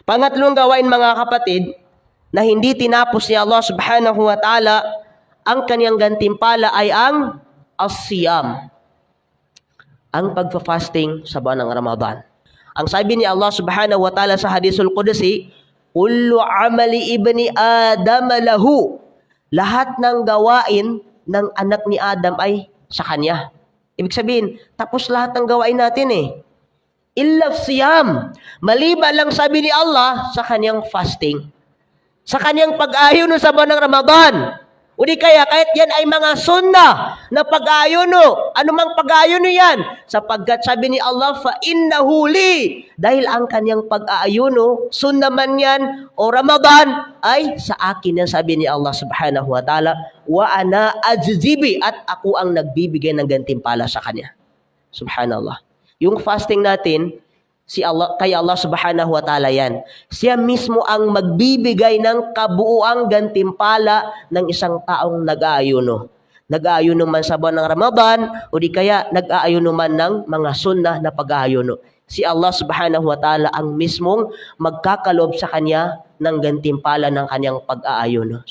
Pangatlong gawain mga kapatid, na hindi tinapos ni Allah subhanahu wa ta'ala, ang kanyang gantimpala ay ang as-siyam, ang pagfa-fasting sa buwan ng Ramadan. Ang sabi ni Allah subhanahu wa ta'ala sa hadisul Qudsi, kullu amali ibni Adam lahu. Lahat ng gawain ng anak ni Adam ay sa kanya. Ibig sabihin, tapos lahat ng gawain natin illa siyam. Maliban lang, sabi ni Allah, sa kanyang fasting. Sa kanyang pag-ayuno sa buwan ng Ramadan. O di kaya, kahit yan ay mga sunnah na pag-ayuno. Anumang pag-ayuno yan? Sapagkat sabi ni Allah, فَإِنَّهُ لِي. Dahil ang kanyang pag-ayuno, sunnah man yan o Ramadan, ay sa akin yan, sabi ni Allah subhanahu wa ta'ala. Wa ana ajzibi. At ako ang nagbibigay ng gantimpala sa kanya. Subhanallah. Yung fasting natin, kay Allah subhanahu wa ta'ala yan. Siya mismo ang magbibigay ng kabuuang gantimpala ng isang taong nag-aayuno. Nag-aayuno man sa buwan ng Ramadan o di kaya nag-aayuno man ng mga sunnah na pag-aayuno. Si Allah subhanahu wa ta'ala ang mismong magkakalob sa kanya ng gantimpala ng kanyang pag-aayuno.